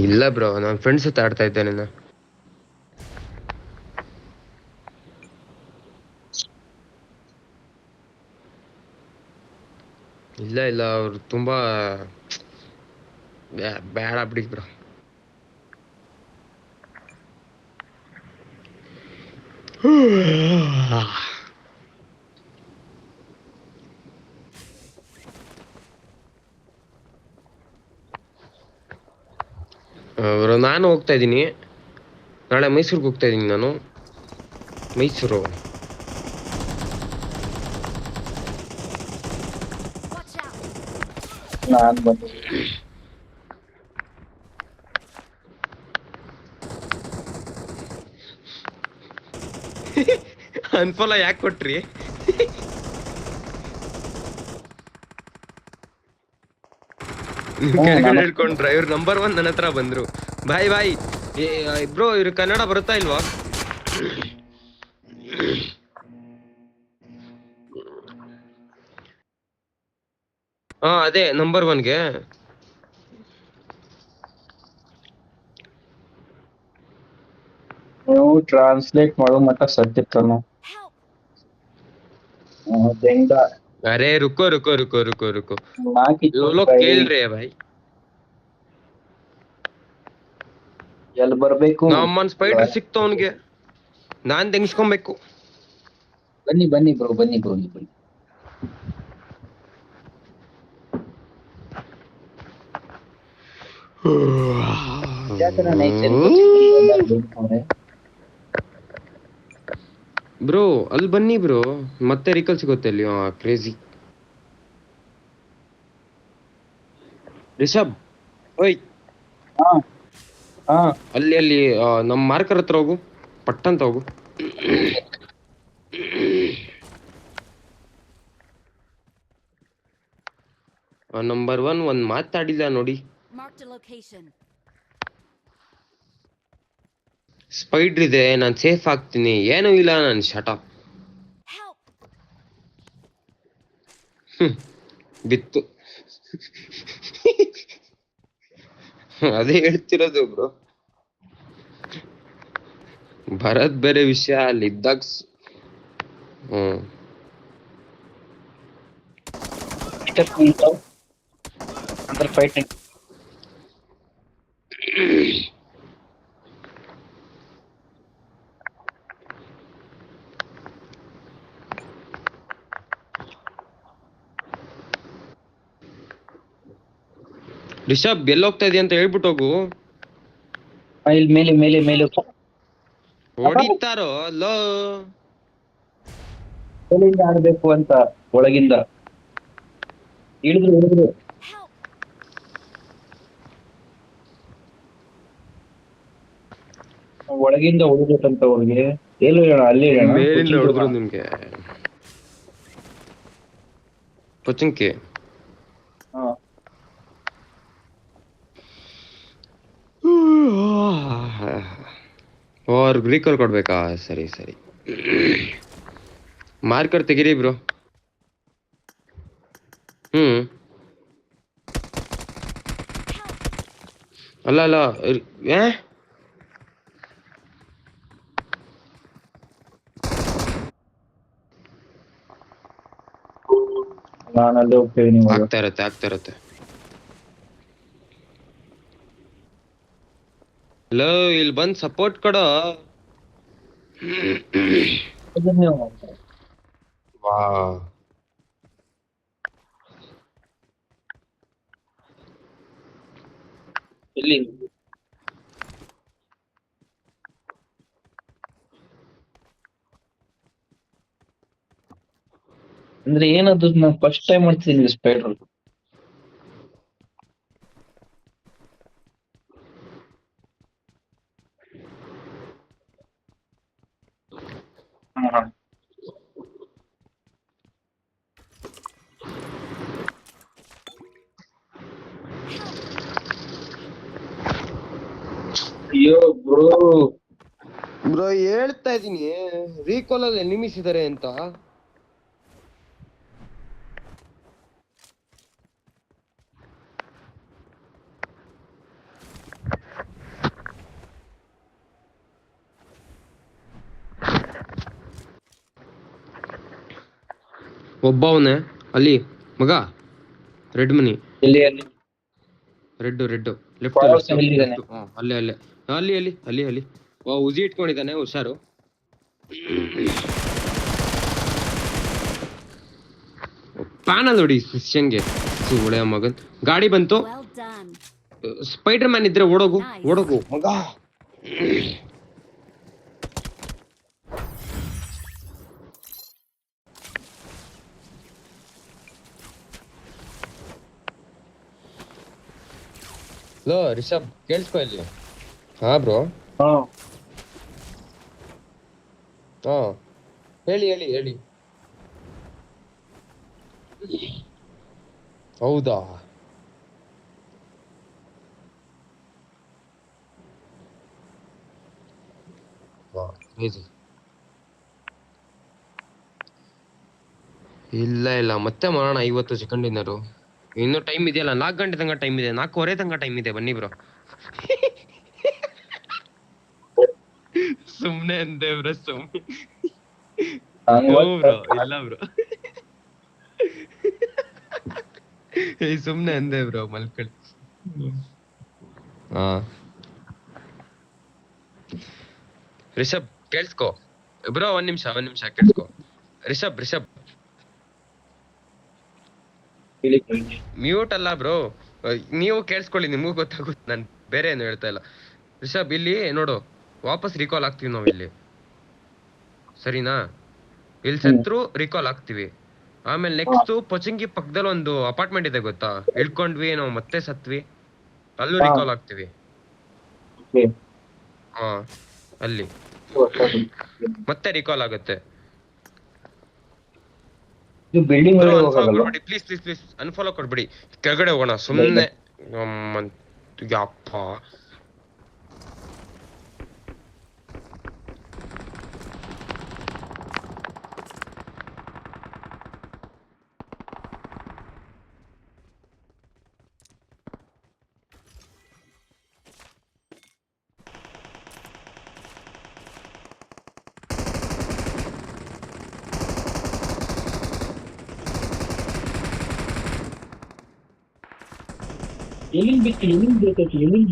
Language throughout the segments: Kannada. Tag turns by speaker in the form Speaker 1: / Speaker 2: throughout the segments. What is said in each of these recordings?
Speaker 1: ಇಲ್ಲ ಬ್ರೋ, ನನ್ನ ಫ್ರೆಂಡ್ಸ್ ಜೊತೆ ಆಡ್ತಾ ಇದ್ದೆ ನಾನು. ಇಲ್ಲ ಇಲ್ಲ, ಅವ್ರು ತುಂಬಾ ಬ್ಯಾಡ ಬಿಡಿ ಬ್ರೋ. ನಾನು ಹೋಗ್ತಾ ಇದ್ದೀನಿ, ನಾಳೆ ಮೈಸೂರಿಗೆ ಹೋಗ್ತಾ ಇದ್ದೀನಿ ನಾನು. ಮೈಸೂರು
Speaker 2: ನಾನ್ ಬಂದೆ.
Speaker 1: ಅನ್ಫಾಲೋ ಯಾಕೆ ಕೊಟ್ರಿ? ಕೆಳಗಡೆ ಹೇಳ್ಕೊಂಡು ಡ್ರೈವರ್ ನಂಬರ್ 1 ನನ್ನ ಹತ್ರ ಬಂದ್ರು. ಬಾಯ್ ಬಾಯ್ ಬ್ರೋ, ಇವ್ರು ಕನ್ನಡ ಬರುತ್ತಾ ಇಲ್ವಾ? ಅದೇ ನಂಬರ್ 1ಗೆ
Speaker 2: ನೀವು ಟ್ರಾನ್ಸ್ಲೇಟ್ ಮಾಡೋ ಮಟ್ಟ ಸತ್ತಿರ್ತಾನು.
Speaker 1: अरे रुको रुको रुको रुको रुको,
Speaker 2: ನಾಕಿತ್ತು
Speaker 1: वो लोग खेल रहे हैं भाई.
Speaker 2: ಎಲ್ಲಿ ಬರ್ಬೇಕು?
Speaker 1: ನಮ್ಮನ್ ಸ್ಪೈಡರ್ ಸಿಕ್ತು ಅವನಿಗೆ, ನಾನ್ ತೆಗಿಸ್ಕೊಬೇಕು.
Speaker 2: ಬನ್ನಿ ಬನ್ನಿ ಬ್ರೋ, ಬನ್ನಿ ಬ್ರೋ, ಬನ್ನಿ.
Speaker 1: ಬ್ರೋ ಅಲ್ಲಿ ಬನ್ನಿ ಬ್ರೋ, ಮತ್ತೆ ರಿಕಲ್ ಸಿಗುತ್ತೆ ಅಲ್ಲಿ. ಕ್ರೇಜಿ ರಿಷಬ್, ಓಯ್ ಅಲ್ಲಿ ಅಲ್ಲಿ ನಮ್ಮ ಮಾರ್ಕರ್ ಹತ್ರ ಹೋಗು, ಪಟ್ಟಂತ ಹೋಗು. ನಂಬರ್ 1 ಒಂದ್ ಮಾತಾಡಿಲ್ಲ ನೋಡಿ. ಸ್ಪೈಡರ್ ಇದೆ, ನಾನು ಸೇಫ್ ಆಗ್ತೀನಿ. ಏನೂ ಇಲ್ಲ, ನಾನು ಶಟಪ್. ಬಿತ್ತು. ಅದೇ ಹೇಳ್ತಿರೋದು ಬ್ರೋ, ಭರತ್ ಬೇರೆ ವಿಷಯ ಅಲ್ಲಿ ಇದ್ದಾಗ.
Speaker 2: ಫೈಟಿಂಗ್
Speaker 1: ರಿಷಬ್ ಎಲ್ಲಿ ಹೋಗ್ತಾ ಇದೀಯ ಅಂತ ಹೇಳ್ಬಿಟ್ಟು ಹೋಗು.
Speaker 2: ಇಲ್ಲಿ ಮೇಲೆ ಮೇಲೆ ಮೇಲೆ
Speaker 1: ಹೊಡಿತಾರೋ ಲೋ,
Speaker 2: ಮೇಲಿಂದ ಆಡ್ಬೇಕು ಅಂತ. ಒಳಗಿಂದ ಇಳಿದ್ರು ಒಳಗಿಂದ ಹೊಡಿಬೇಕಂತ ಅವ್ರಿಗೆ. ಎಲ್ಲಿ ಹೇಳ? ಅಲ್ಲಿ
Speaker 1: ಮೇಲಿಂದ ಹೊಡೆದ್ರು ನಿಮ್ಗೆ ಕೊಚ್ಚಂಕಿ. ಅವ್ರಿಗೆ ರೀಕಾಲ್ ಕೊಡ್ಬೇಕಾ? ಸರಿ ಸರಿ, ಮಾರ್ಕರ್ ತೆಗಿರಿ ಬ್ರೋ. ಅಲ್ಲ ಅಲ್ಲ,
Speaker 2: ನಾನಲ್ಲಿ ಹೋಗ್ತೇವೆ.
Speaker 1: ಆಗ್ತಾ ಇರತ್ತೆ. ಹಲೋ, ಇಲ್ಲಿ ಬಂದ್ ಸಪೋರ್ಟ್ ಕೊಡೋ. ವಾ,
Speaker 2: ಇಲ್ಲಿ ಅಂದ್ರೆ ಏನದು? ನಾನು ಫಸ್ಟ್ ಟೈಮ್ ಮಾಡ್ತೀನಿ ಸ್ಪೈಡರ್. ಅಯ್ಯೋ ಬ್ರೋ,
Speaker 1: ಹೇಳ್ತಾ ಇದೀನಿ ರೀಕಾಲ್ ಅಲ್ಲಿ ಎನಿಮೀಸ್ ಇದಾರೆ ಅಂತ. ಒಬ್ಬವನೇ ಅಲ್ಲಿ ಮಗ. ರೆಡ್ ಮನಿ.
Speaker 2: ಎಲ್ಲಿ ಅಲ್ಲಿ
Speaker 1: ರೆಡ್ ಲೆಫ್ಟ್
Speaker 2: ಫಾರ್ವರ್ಡ್
Speaker 1: ಲೆಫ್ಟ್
Speaker 2: ಎಲ್ಲಿದ್ದಾನೆ?
Speaker 1: ಲೆಫ್ಟ್. ಅಲ್ಲೇ ಅಲ್ಲೇ ಅಲ್ಲಿ. ಉಜಿ ಇಟ್ಕೊಂಡಿದ್ದಾನೆ, ಹುಷಾರು. ಪ್ಯಾನಲ್ ನೋಡಿ ಶಿಷ್ಯಂಗೆ ಸುಳೆ ಮಗನ್. ಗಾಡಿ ಬಂತು.
Speaker 3: Well done.
Speaker 1: ಸ್ಪೈಡರ್ ಮ್ಯಾನ್ ಇದ್ರೆ ಓಡೋಗು
Speaker 3: Nice.
Speaker 1: ಓಡೋಗು ಮಗ. ಲೋ ರಿಷಬ್ ಕೇಳಿಸ್ಕೊ ಇಲ್ಲಿ. ಹಾ ಬ್ರೋ.
Speaker 2: ಹಾ
Speaker 1: ಹಾ ಹೇಳಿ. ಹೌದಾ? crazy. ಇಲ್ಲ ಮತ್ತೆ ಮಾಡೋಣ 50 ಸೆಕೆಂಡ್ ಇನ್ನರು. ಇನ್ನು ಟೈಮ್ ಇದೆಯಲ್ಲ, 4 ಗಂಟೆ ತನಕ ಟೈಮ್ ಇದೆ, 4:15 ತನಕ ಟೈಮ್ ಇದೆ. ಬನ್ನಿ ಬ್ರೋ. ಸುಮ್ನೆ ಅಂದೆ ಬ್ರೋ, ಸುಮ್ನೆ. ಬ್ರೋ ಇಲ್ಲ ಬ್ರೋ. ಸುಮ್ನೆ ಅಂದೆ ಬ್ರೋ, ಮಲ್ಕೊಳ್ಳಿ. ಹಾ ರಿಷಬ್ ಕೇಳಿಸ್ಕೊ ಬ್ರೋ, ಒಂದ್ ನಿಮಿಷ ಕೇಳಿಸ್ಕೊ. ರಿಷಬ್
Speaker 2: ಹೇಳಿ.
Speaker 1: ಮ್ಯೂಟ್ ಅಲ್ಲ ಬ್ರೋ, ನೀವು ಕೇಳಿಸ್ಕೊಳ್ಳಿ, ನಿಮಗೂ ಗೊತ್ತಾಗುತ್ತೆ. ನಾನು ಬೇರೆ ಏನು ಹೇಳ್ತಾ ಇಲ್ಲ. ರಿಷಬ್ ಇಲ್ಲಿ ನೋಡು, ವಾಪಸ್ ರಿಕಾಲ್ ಆಗ್ತೀವಿ ನಾವು ಇಲ್ಲಿ, ಸರಿನಾ? ಇಲ್ಲಿ ಸತ್ರು ರಿಕಾಲ್ ಆಗ್ತೀವಿ. ಆಮೇಲೆ ನೆಕ್ಸ್ಟ್ ಪೊಚಂಗಿ ಪಕ್ಕದಲ್ಲಿ ಒಂದು ಅಪಾರ್ಟ್ಮೆಂಟ್ ಇದೆ ಗೊತ್ತಾ, ಇಳ್ಕೊಂಡ್ವಿ ನಾವು, ಮತ್ತೆ ಸತ್ವಿ, ಅಲ್ಲೂ ರಿಕಾಲ್ ಆಗ್ತೀವಿ. ಹಾ ಅಲ್ಲಿ ಮತ್ತೆ ರಿಕಾಲ್ ಆಗುತ್ತೆ.
Speaker 2: ಬಿಲ್ಡಿಂಗ್
Speaker 1: ಬ್ರೋ
Speaker 2: ಒಳಗೆ
Speaker 1: ಅನ್ಫಾಲೋ
Speaker 2: ಹೋಗಲ್ಲ.
Speaker 1: ಕೊಡ್ಬೇಡಿ ಪ್ಲೀಸ್, ಅನ್ಫಾಲೋ ಕೊಡ್ಬೇಡಿ. ಕೆಳಗಡೆ ಹೋಗೋಣ ಸುಮ್ಮನೆ. ಯಪ್ಪ
Speaker 2: ಎಲ್ಲಿಂದ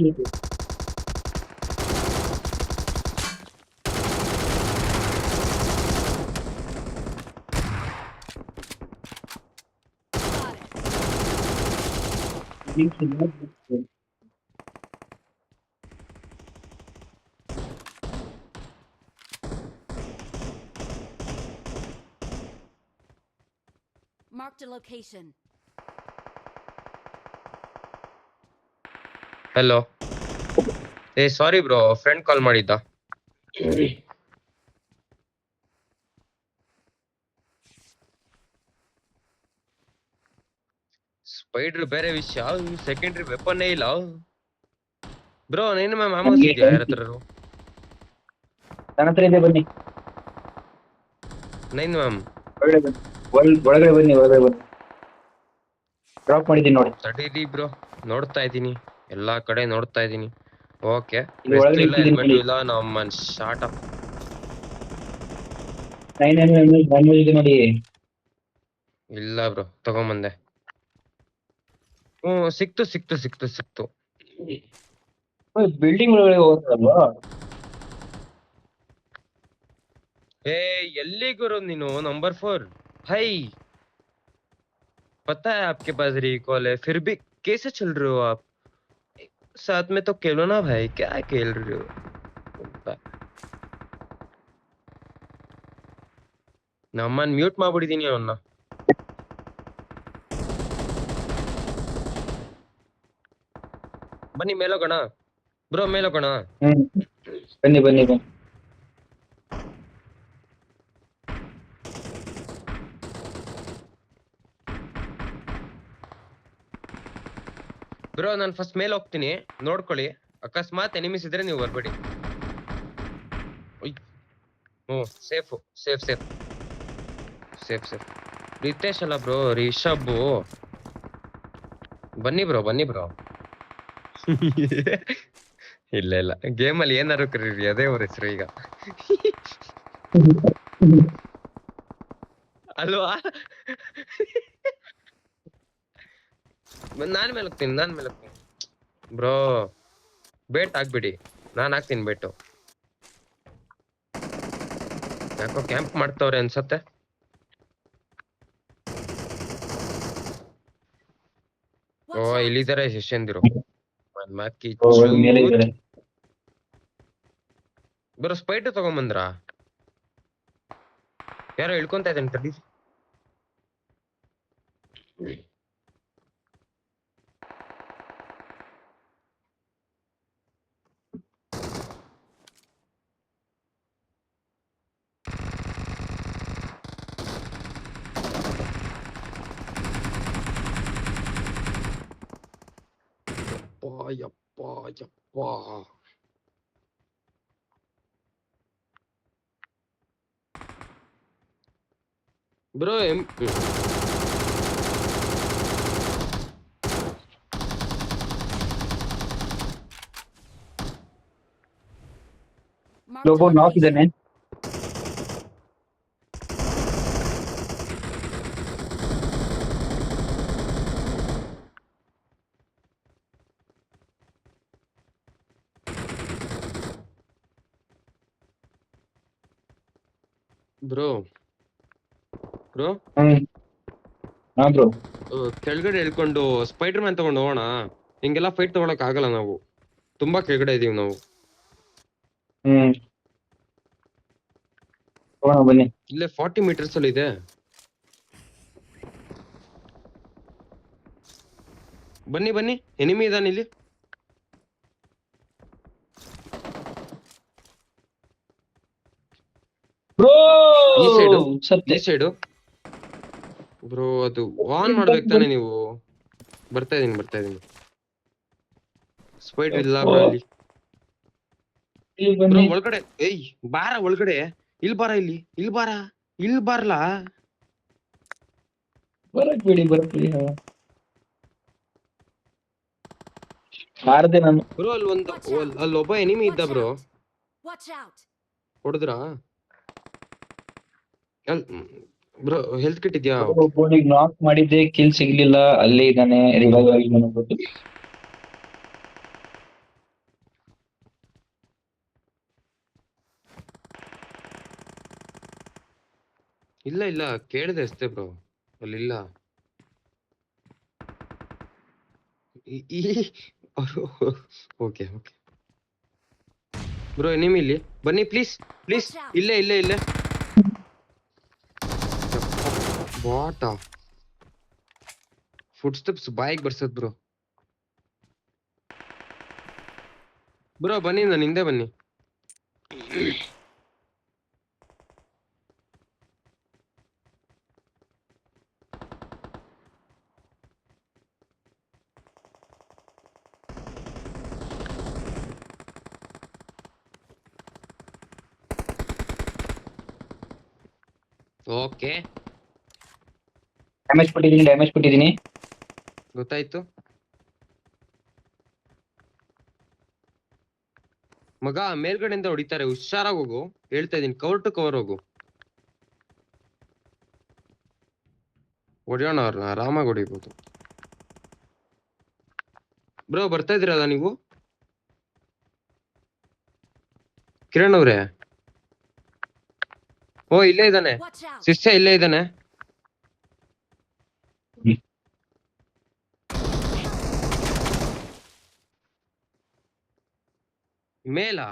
Speaker 2: ಬೇಕು.
Speaker 3: Marked a location.
Speaker 1: ಹಲೋ. ಸಾರಿ ಬ್ರೋ, ಫ್ರೆಂಡ್ ಕಾಲ್ ಮಾಡಿದ್ದ. ಸ್ಪೈಡರ್ ಬೇರೆ ವಿಷಯ, ಸೆಕೆಂಡ್ರಿ ವೆಪನ್ ಇಲ್ಲ ಬ್ರೋ. ನೀನು ಮ್ಯಾಮ್ ಆಮೋಸ್ ಇದೆಯಾ ಯಾರ ಹತ್ರ?
Speaker 2: ನನ್ನ ಹತ್ರ ಇದೆ, ಬನ್ನಿ.
Speaker 1: Nine mm.
Speaker 2: ಒಳಗಡೆ ಬನ್ನಿ. ಡ್ರಾಪ್ ಮಾಡಿದ್ದೀನಿ ನೋಡಿ.
Speaker 1: ತಡೀರಿ ಬ್ರೋ, ನೋಡ್ತಾ ಇದ್ದೀನಿ, ಎಲ್ಲಾ ಕಡೆ ನೋಡ್ತಾ ಇದ್ದೀನಿ. ಓಕೆ,
Speaker 2: ಇಲ್ಲಿ ಒಳಗಡೆ
Speaker 1: ಇಲ್ಲ
Speaker 2: ಇಟ್ಟಿದ್ದೀನಿ
Speaker 1: ಹೆಲ್ಮೆಟ್
Speaker 2: ನೋಡಿ.
Speaker 1: ಇಲ್ಲ, ನಮ್ಮ ಶಾರ್ಟ್ ಅಪ್.
Speaker 2: 9 ಇದೆ ನೋಡಿ.
Speaker 1: ಇಲ್ಲ ಬ್ರೋ, ತಗೊಂಬಂದೆ. ಸಿಕ್ತು.
Speaker 2: ಬಿಲ್ಡಿಂಗ್ ಒಳಗಡೆ ಹೋಗಲ್ವಾ?
Speaker 1: ಎಲ್ಲಿ ಗುರು ನೀನು? नंबर 4 भाई, पता है आपके पास रिकॉल है, फिर भी कैसे चल रहे हो आप? साथ में तो खेलो ना भाई, क्या खेल रहे हो? ನಮ್ಮನ್ ಮ್ಯೂಟ್ ಮಾಡ್ಬಿಟ್ಟಿದೀನಿ ಅವನ್ನ. ಬನ್ನಿ ಮೇಲೋಗೋಣ ಬ್ರೋ, ಮೇಲೋಗೋಣ.
Speaker 2: ಬನ್ನಿ.
Speaker 1: ಬ್ರೋ ನಾನು ಫಸ್ಟ್ ಮೇಲೆ ಹೋಗ್ತೀನಿ, ನೋಡ್ಕೊಳ್ಳಿ. ಅಕಸ್ಮಾತ್ ಎನಿಮೀಸ್ ಇದ್ರೆ ನೀವು ಬರ್ಬೇಡಿ. ಸೇಫ್. ರಿತೇಶ್ ಅಲ್ಲ ಬ್ರೋ, ರಿಷಬ್. ಬನ್ನಿ ಬ್ರೋ. ಇಲ್ಲ, ಗೇಮಲ್ಲಿ ಏನಾರು ಕರೀರಿ, ಅದೇ ಅವ್ರ ಹೆಸರು ಈಗ. ಅಲ್ವಾ? ನಾನ್ ಮೇಲೆ ಹೋಗ್ತೀನಿ ಬ್ರೋ. ಬೇಟ್ ಹಾಕ್ಬಿಡಿ, ನಾನ್ ಹಾಕ್ತೀನಿ ಬೇಟು. ಯಾಕೋ ಕ್ಯಾಂಪ್ ಮಾಡ್ತವ್ರೆ ಅನ್ಸತ್ತೆ. ಓ ಇಲ್ಲಿದ್ದಾರೆ ಶಿಷ್ಯಂದಿರು. ಮಕ್ಕಿ
Speaker 2: ಮೇಲೆ
Speaker 1: ಚೂತ್.
Speaker 2: ಇದ್ದಾರೆ.
Speaker 1: ಬರೋ ಸ್ಪೈಟ್ ತಗೊಂಬಂದ್ರ? ಯಾರೋ ಇಳ್ಕೊಂತ ಇದ್ದೇನೆ ತಡಿ. ಯಪ್ಪ ಯಪ್ಪ. ಬ್ರೋ
Speaker 3: Marked a
Speaker 2: ಒಬ್ಬ ನಾಕ್
Speaker 3: location.
Speaker 2: ಇದ್ದಾನೆ.
Speaker 1: ಬ್ರೋ ಬ್ರೋ
Speaker 2: ಹಾ ಬ್ರೋ.
Speaker 1: ಕೆಳಗಡೆ ಇಳ್ಕೊಂಡು ಸ್ಪೈಡರ್ ಮ್ಯಾನ್ ತಗೊಂಡು ಹೋಗೋಣ. ಹಿಂಗೆಲ್ಲ ಫೈಟ್ ತಗೊಳಕ್ ಆಗಲ್ಲ, ನಾವು ತುಂಬಾ ಕೆಳಗಡೆ ಇದೀವಿ ನಾವು.
Speaker 2: ಹೋಗೋಣ ಬನ್ನಿ.
Speaker 1: ಇಲ್ಲೇ 40 ಮೀಟರ್ಸ್ ಅಲ್ಲಿ ಇದೆ. ಬನ್ನಿ ಬನ್ನಿ, ಎನಿಮಿ ಇದಾನೆ ಇಲ್ಲಿ.
Speaker 2: ಬ್ರೋ
Speaker 1: ಈ ಸೈಡು
Speaker 2: ಸತ್ತೆ.
Speaker 1: ಈ ಸೈಡು ಬ್ರೋ. ಅದು ಆನ್ ಮಾಡ್ಬೇಕು ತಾನೆ ನೀವು. ಬರ್ತಾ ಇದೀನಿ. ಸ್ಪೈಡರ್ ಇಲ್ಲ ಬ್ರೋ ಇಲ್ಲಿ.
Speaker 2: ಇಲ್ಲಿ
Speaker 1: ಬ್ರೋ
Speaker 2: ಬನ್ನಿ.
Speaker 1: ಒಳಗಡೆ. ಏಯ್ ಬಾರ ಒಳಗಡೆ. ಇಲ್ಲಿ ಬಾರ್ಲಾ.
Speaker 2: ಬರಕ್ ಬಿಡಿ. ಆಡ್ದೆ ನಾನು.
Speaker 1: ಬ್ರೋ ಅಲ್ಲಿ ಒಬ್ಬ ಎನಿಮಿ ಇದ್ದ ಬ್ರೋ.
Speaker 3: Watch out.
Speaker 1: ಹೊಡೆದ್ರಾ? ಬ್ರೋ ಹೆಲ್ತ್ ಕಿಟ್ ಇದ್ಯಾ?
Speaker 2: ಒಬ್ಬನಿಗೆ ನಾಕ್ ಮಾಡಿದ್ದೆ, ಕಿಲ್ ಸಿಗ್ಲಿಲ್ಲ. ಅಲ್ಲೇ ಇದ್ದಾನೆ, ರಿವೈವ್ ಆಗಿ ನನಗೆ ಗೊತ್ತು.
Speaker 1: ಇಲ್ಲ ಕೇಳಿದೆ ಅಷ್ಟೇ ಬ್ರೋ. ಅಲ್ಲಿಲ್ಲ. ಓಕೆ ಬ್ರೋ, ಎನಿಮಿ ಇಲ್ಲಿ ಬನ್ನಿ ಪ್ಲೀಸ್. ಇಲ್ಲೇ ವಾಟ ಫುಡ್ ಸ್ಟೆಪ್ಸ್ ಬಾಯಿಗೆ ಬರ್ಸದ್ ಬ್ರೋ. ಬನ್ನಿ, ನಾನು ಹಿಂದೆ ಬನ್ನಿ. ಓಕೆ,
Speaker 2: ಡ್ಯಾಮೇಜ್ ಕೊಟ್ಟಿದ್ದೀನಿ.
Speaker 1: ಗೊತ್ತಾಯ್ತು ಮಗ. ಮೇಲ್ಗಡೆಯಿಂದ ಹೊಡಿತಾರೆ, ಹುಷಾರಾಗಿ ಹೋಗು. ಹೇಳ್ತಾ ಇದೀನಿ, ಕವರ್ ಟು ಕವರ್ ಹೋಗು. ಹೊಡಿಯೋಣ ಅವ್ರನ್ನ, ಆರಾಮಾಗಿ ಹೊಡಿಬೋದು. ಬ್ರೋ ಬರ್ತಾ ಇದ್ದೀರಲ್ಲ ನೀವು? ಕಿರಣ್ ಅವ್ರೆ. ಓ ಇಲ್ಲೇ ಇದ್ದಾನೆ
Speaker 3: Watch out.
Speaker 1: ಶಿಷ್ಯ, ಇಲ್ಲೇ ಇದ್ದಾನೆ. ಮೇಲಾ?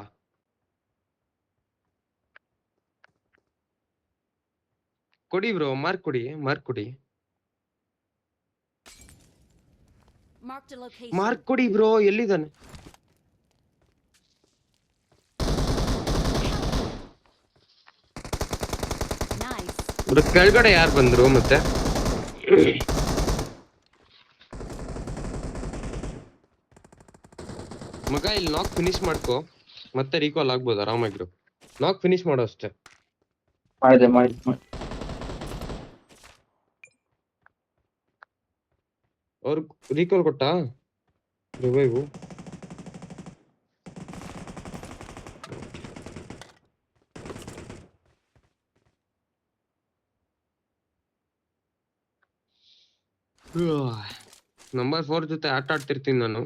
Speaker 1: ಕೊಡಿ ಬ್ರೋ, ಮಾರ್ಕ್ ಕೊಡಿ.
Speaker 3: Marked a location.
Speaker 1: ಮಾರ್ಕ್ ಕೊಡಿ ಬ್ರೋ, ಎಲ್ಲಿದ್ದಾನೆ?
Speaker 3: Nice.
Speaker 1: ಬ್ರೋ ಕೆಳಗಡೆ ಯಾರು ಬಂದ್ರು ಮತ್ತೆ? ಮಗ ಇಲ್ಲಿ ನಾಕ್ ಫಿನಿಶ್ ಮಾಡ್ಕೋ, ಮತ್ತೆ ರೀಕಾಲ್ ಆಗ್ಬೋದು ಆರಾಮಾಗಿರು. ನಾಕ್ ಫಿನಿಶ್ ಮಾಡೋ ಅಷ್ಟೇ.
Speaker 2: ಮಾಡಿದೆ.
Speaker 1: ಅವ್ರು ರೀಕಾಲ್ ಕೊಟ್ಟಾ ರಿವೈವು? ನಂಬರ್ 4 ಜೊತೆ ಆಟ ಆಡ್ತಿರ್ತೀನಿ ನಾನು.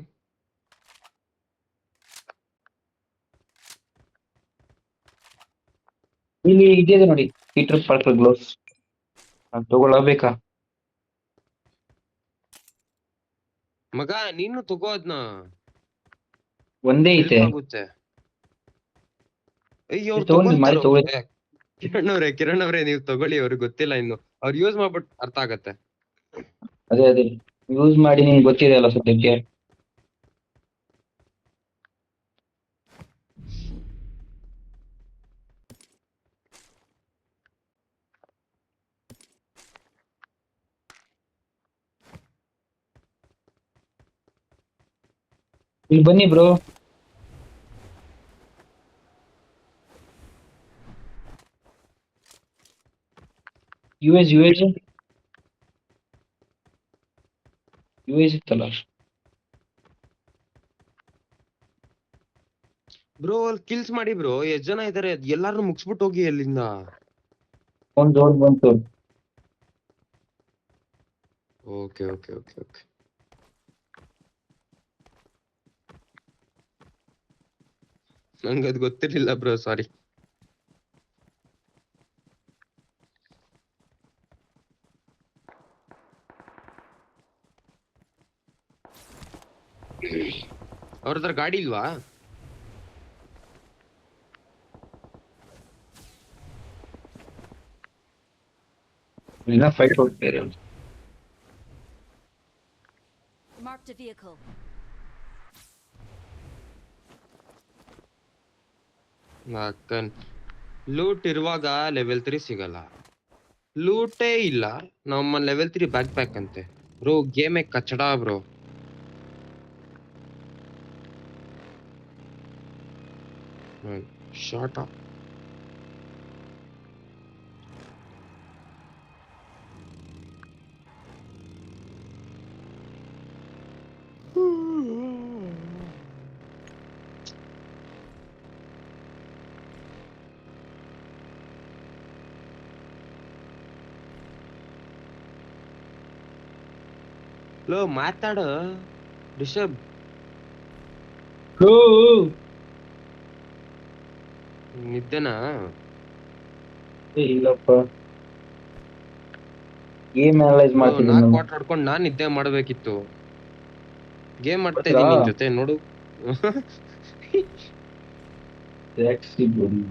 Speaker 2: ಇಲ್ಲಿ ಇದೆ ನೋಡಿ ಪೀಟರ್ ಪಾರ್ಕರ್ ಗ್ಲೋವ್ಸ್ ತಗೊಳ್ಳಬೇಕಾ?
Speaker 1: ಮಗ ನೀನು ತಗೋ ಅದ್ನ,
Speaker 2: ಒಂದೇ
Speaker 1: ಹೆಲ್ಪ್
Speaker 2: ಐತೆ.
Speaker 1: ಆಗುತ್ತೆ. ಅಯ್ಯೋ ಅವ್ರು
Speaker 2: ತಗೊಂಡ್ ಮಾಡಿ
Speaker 1: ತಗೊಂತಾರೋ.
Speaker 2: ತಗೊಳ್ಳಿ.
Speaker 1: ಕಿರಣ್ ಅವ್ರೆ ನೀವ್ ತಗೊಳ್ಳಿ, ಅವ್ರಿಗೆ ಗೊತ್ತಿಲ್ಲ ಇನ್ನು. ಅವ್ರು ಯೂಸ್ ಮಾಡ್ಬಿಟ್ಟು ಅರ್ಥ ಆಗತ್ತೆ.
Speaker 2: ಅದೇ ಯೂಸ್ ಮಾಡಿ ನಿಮ್ಗೆ ಗೊತ್ತಿದೆ ಅಲ್ಲ ಸದ್ಯಕ್ಕೆ. ಇಲ್ಲಿ ಬನ್ನಿ ಬ್ರೋ. ಯುಎಸ್ ಇತ್ತಲ್ಲ.
Speaker 1: ಬ್ರೋ ಅಲ್ಲಿ ಕಿಲ್ಸ್ ಮಾಡಿ ಬ್ರೋ, ಎಷ್ಟ್ ಜನ ಇದಾರೆ ಎಲ್ಲಾರು ಮುಗಿಸ್ಬಿಟ್ಟು ಹೋಗಿ ಅಲ್ಲಿಂದ.
Speaker 2: ಒಂದು ರೋಡ್ ಬಂತು.
Speaker 1: Okay okay okay okay. ನಂಗೆ ಅದು ಗೊತ್ತಿರ್ಲಿಲ್ಲ ಬ್ರೋ, ಸಾರಿ. ಅವ್ರ ಹತ್ರ ಗಾಡಿ ಇಲ್ವಾ?
Speaker 2: ಇಲ್ಲ ಫೈಟ್ ಹೋಗ್ತಾರೆ.
Speaker 3: Marked a vehicle.
Speaker 1: ಅಕ್ಕನ್ ಲೂಟ್ ಇರುವಾಗ ಲೆವೆಲ್ 3 ಸಿಗಲ್ಲ. ಲೂಟೇ ಇಲ್ಲ, ನಮ್ಮ ಲೆವೆಲ್ 3 ಬ್ಯಾಕ್ ಪ್ಯಾಕ್ ಅಂತೆ. ಬ್ರೋ ಗೇಮೇ ಕಚಡ ಬ್ರೋ. ಶಾರ್ಟ್ ಲೋ ಮಾತಾಡು ರಿಷಬ್. ನಿದ್ದೆನಾ?
Speaker 2: ಇಲ್ಲಪ್ಪ, ಗೇಮ್ ಅನಲೈಸ್ ಮಾಡ್ತಿದ್ದೀನಿ
Speaker 1: ನಾಲ್ಕು
Speaker 2: ನಾನು.
Speaker 1: ವಾಟರ್ ಹೊಡ್ಕೊಂಡು ನಾನ್ ನಿದ್ದೆ ಮಾಡ್ಬೇಕಿತ್ತು. ಗೇಮ್ ಮಾಡ್ತಾ
Speaker 2: ಗೊತ್ತಾ?
Speaker 1: ಇದೀನಿ ನಿನ್ ಜೊತೆ ನೋಡು.
Speaker 2: Sexy body.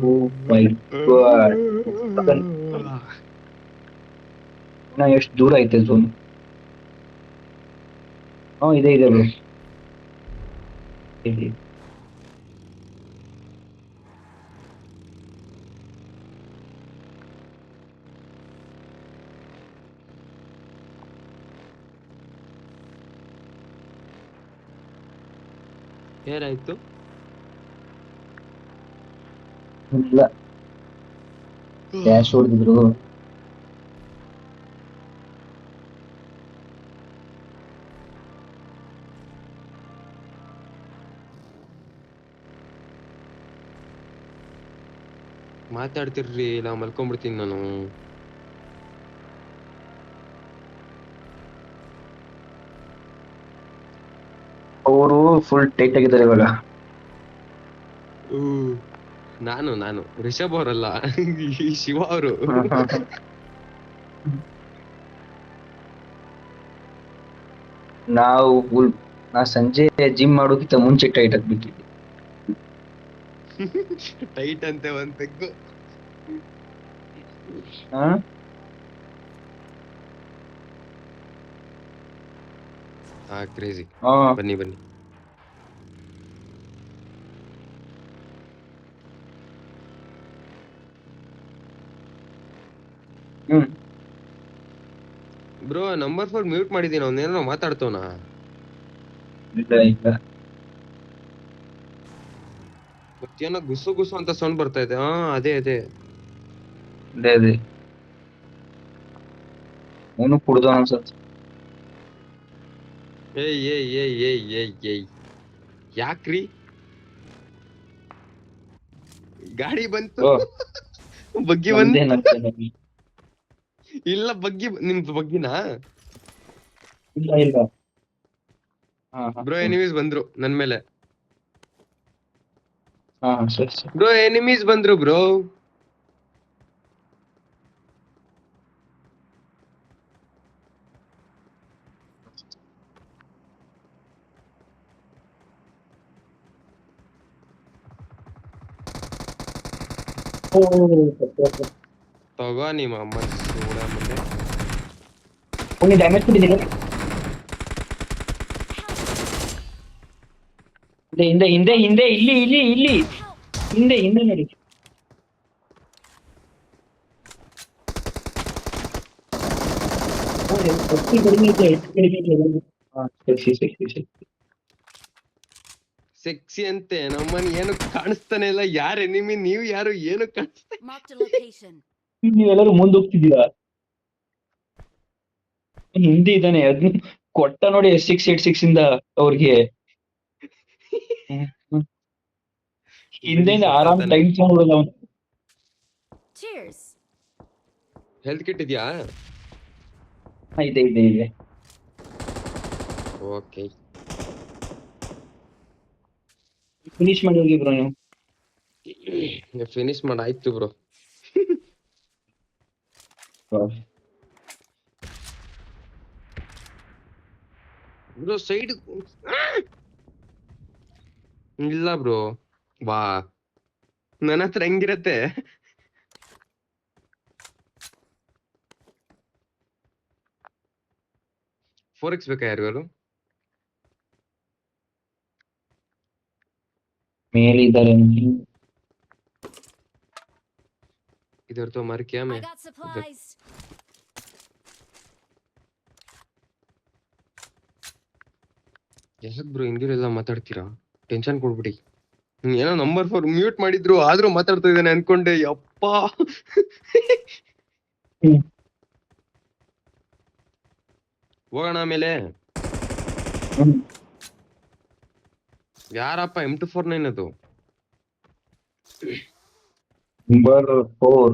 Speaker 2: Oh my god. ಇನ್ನ ಎಷ್ಟು ದೂರ ಐತೆ ಝೋನ್? ಇದೆ ಬ್ರೋ.
Speaker 1: ಏನಾಯ್ತು?
Speaker 2: ಇಲ್ಲ ಕ್ಯಾಶ್ ಹೊಡೆದಿದ್ರು.
Speaker 1: ಮಾತಾಡ್ತಿರ್ರಿ, ಇಲ್ಲ ಮಲ್ಕೊಂಡ್ಬಿಡ್ತೀನಿ ನಾನು.
Speaker 2: ಅವರು ಫುಲ್ ಟೈಟ್ ಆಗಿದ್ದಾರೆ ಇವಾಗ.
Speaker 1: ನಾನು ರಿಷಬ್ ಅವರಲ್ಲ, ಶಿವ ಅವರು.
Speaker 2: ನಾ ಸಂಜೆ ಜಿಮ್ ಮಾಡೋಕ್ಕಿಂತ ಮುಂಚೆ ಟೈಟ್ ಆಗ್ಬಿಟ್ಟಿದ್ದೆ.
Speaker 1: ಟೈಟ್ ಅಂತೆ ಒಂದ್ ತೆಗ್ಗು. ಕ್ರೇಜಿ. ಬನ್ನಿ ಬನ್ನಿ. ಬ್ರೋ ನಂಬರ್ 4 ಮ್ಯೂಟ್ ಮಾಡಿದೀನಿ, ಅವನೇನೋ ಮಾತಾಡ್ತವನ.
Speaker 2: ಇಲ್ಲ
Speaker 1: ಮತ್ತೇನೋ ಗುಸು ಗುಸು ಅಂತ ಸೌಂಡ್ ಬರ್ತಾ ಇದೆ. ಅದೇ
Speaker 2: ಅವನು ಕುಡ್ದ ಅನ್ಸತ್.
Speaker 1: ಏಯ್ ಯಾಕ್ರಿ ಗಾಡಿ ಬಂತು? ಬಗ್ಗಿ
Speaker 2: ನಮ್ದೇ
Speaker 1: ಬಂದ್
Speaker 2: ನಮ್ದೇ.
Speaker 1: ಇಲ್ಲ ಬಗ್ಗಿ ನಿಮ್ದು ಬಗ್ಗಿನಾ
Speaker 2: ಇಲ್ಲ ಇಲ್ಲ. ಹಾ ಹಾ
Speaker 1: ಬ್ರೋ ಎನಿಮೀಸ್ ಬಂದ್ರು ನನ್ ಮೇಲೆ.
Speaker 2: ಹಾ ಸರಿ ಸರಿ.
Speaker 1: ಬ್ರೋ ಎನಿಮೀಸ್ ಬಂದ್ರು ಬ್ರೋ.
Speaker 2: ಓ,
Speaker 1: ತಗೋ ನಿಮ್ಮ ಅಮ್ಮ ಸೂಡ ಮುಂದೆ.
Speaker 2: ಅವ್ನಿಗೆ ಡ್ಯಾಮೇಜ್ ಕೊಟ್ಟಿದ್ದೀನಿ. ಹಿಂದೆ ಹಿಂದೆ ಹಿಂದೆ ಇಲ್ಲಿ ಇಲ್ಲಿ ಇಲ್ಲಿ ಹಿಂದೆ ಹಿಂದೆ ನೋಡಿ. ಎಷ್ಟು ಕಡಿಮೆ ಇದೆ, ಎಷ್ಟು ಕಡಿಮೆ ಇದೆ. ಹಾ, ಸರಿ ಸರಿ ಸರಿ.
Speaker 1: ಸೆಕ್ಸಿ ಅಂತೆ ನಮ್ಮನ್ ಏನು ಕಾಣಿಸ್ತಾನೆ ಇಲ್ಲ. ಯಾರ್ ಎನಿಮಿ ನೀವು ಯಾರು ಏನು ಕಾಣಿಸ್ತಾ
Speaker 3: Marked a location.
Speaker 2: ನೀವೆಲ್ಲರೂ ಮುಂದೆ ಹೋಗ್ತಿದ್ದೀರಾ. ಹಿಂದೆ ಇದ್ದಾನೆ, ಅದನ್ನ ಕೊಟ್ಟ ನೋಡಿ. S686 ಇಂದ ಅವ್ರಿಗೆ ಹಿಂದೆಯಿಂದ ಆರಾಮ್ ಟೈಮ್ ತಗೊಂಡ್ರಲ್ಲ ಅವ್ನು.
Speaker 3: Cheers.
Speaker 1: ಹೆಲ್ತ್ ಕಿಟ್ ಇದೆಯಾ?
Speaker 2: ಇದೆ ಇದೆ ಇದೆ.
Speaker 1: ಓಕೆ
Speaker 2: ಫಿನಿಶ್ ಮಾಡಿ ಹೋಗಿ ಬ್ರೋ ನೀವು.
Speaker 1: ಫಿನಿಶ್ ಮಾಡ ಆಯ್ತು ಬ್ರೋ. ಬ್ರೋ ಸೈಡ್ ಇಲ್ಲ ಬ್ರೋ. ವಾ ನನ್ನ ಹತ್ರ ಹೆಂಗಿರತ್ತೆ. ಫೋರೆಕ್ಸ್ ಬೇಕಾ ಯಾರಿಗಾರು?
Speaker 2: ಮೇಲಿದ್ದಾರೆ.
Speaker 1: इधर तो मर क्या
Speaker 3: I
Speaker 1: मैं.
Speaker 3: got supplies.
Speaker 1: ಯಾಕೆ ಬ್ರೋ ಹಿಂದಿರೆಲ್ಲ ಮಾತಾಡ್ತೀರಾ? ಟೆನ್ಷನ್ ಕೊಡ್ಬಿಡಿ. ಏನೋ ನಂಬರ್ 4 ಮ್ಯೂಟ್ ಮಾಡಿದ್ರು ಆದ್ರೂ ಮಾತಾಡ್ತಾ ಇದ್ದಾನೆ ಅನ್ಕೊಂಡೆ. ಯಪ್ಪ ಹೋಗೋಣ ಆಮೇಲೆ. ಯಾರಪ್ಪ M249 ಅದು?
Speaker 2: ನಂಬರ್ 4.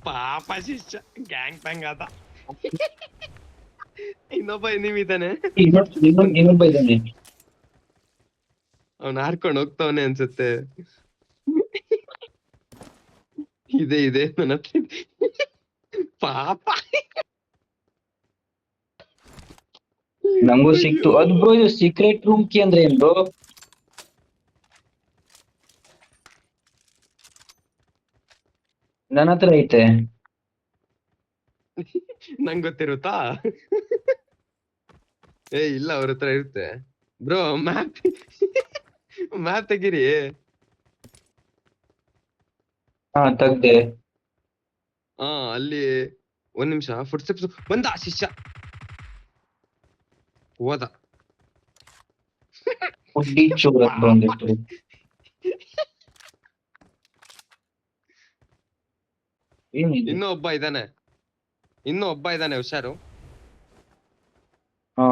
Speaker 1: ಪಾಪ ಶಿಷ್ಯ ಗ್ಯಾಂಗ್ ಪ್ಯಾಂಗ್ ಆದ. ಇನ್ನೊಬ್ಬ ಎನಿಮಿ ಇದ್ದಾನೆ.
Speaker 2: ಇನ್ನೊಬ್ಬ ಇದ್ದಾನೆ.
Speaker 1: ಅವ್ನ ಹಾರ್ಕೊಂಡು ಹೋಗ್ತಾವನೆ ಅನ್ಸುತ್ತೆ. ಇದೆ ಇದೆ ನನ್ನ ಹತ್ರ ಇದೆ. ಪಾಪ
Speaker 2: ನಂಗೂ ಸಿಕ್ತು ಅದು ಬ್ರೋ. ಇದು ಸೀಕ್ರೆಟ್ ರೂಮ್ ಕೀ ಅಂದ್ರೆ ಏನ್ ಬ್ರೋ? ನನ್ನ ಹತ್ರ ಐತೆ.
Speaker 1: ನಂಗ್ ಗೊತ್ತಿರುತ್ತಾ? ಏ ಇಲ್ಲ ಅವ್ರ ಹತ್ರ ಇರುತ್ತೆ ಬ್ರೋ. ಮ್ಯಾಪ್ ಮ್ಯಾಪ್ ತೆಗೀರಿ.
Speaker 2: ಹಾ ತೆಗ್ದೆ.
Speaker 1: ಹಾ ಅಲ್ಲಿ ಒಂದ್ ನಿಮಿಷ. ಫುಟ್ ಸ್ಟೆಪ್ಸ್ ಬಂದ ಶಿಷ್ಯ. ಹೋದ.
Speaker 2: ಹುಡ್ಡಿ ಚೂರತ್ ಬಂದಿತ್ತು. ಏನಿದೆ?
Speaker 1: ಇನ್ನೂ ಒಬ್ಬ ಇದ್ದಾನೆ. ಹುಷಾರು.
Speaker 2: ಹಾ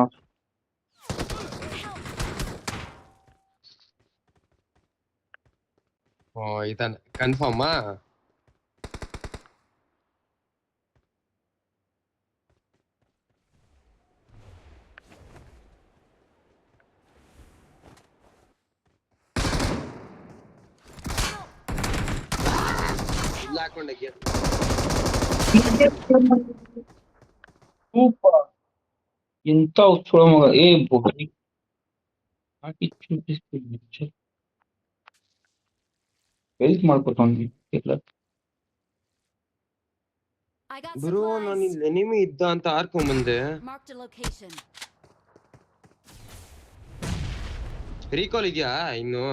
Speaker 1: ಓ ಇದ್ದಾನೆ ಕನ್ಫರ್ಮಾ? ಹಾಕೊಂಡೆ gear.
Speaker 2: ಸೂಪರ್. ಎಂತ ಉತ್ಸವ ಮಗ. ಏ ಬೋಕರಿ ಹಾಕಿ ಹೆಲ್ಪ್ ಮಾಡ್ಕೊತಾವ್ನಿ ಇಲ್ಲ.
Speaker 3: I got
Speaker 1: ಬ್ರೋ ನಾನು
Speaker 3: supplies.
Speaker 1: ಇಲ್ಲಿ ಎನಿಮಿ ಇದ್ದ ಅಂತ ಹಾರ್ಕೊಂಡ್ ಬಂದೆ.
Speaker 3: Marked a location.
Speaker 1: ರೀಕಾಲ್ ಇದೆಯಾ ಇನ್ನು?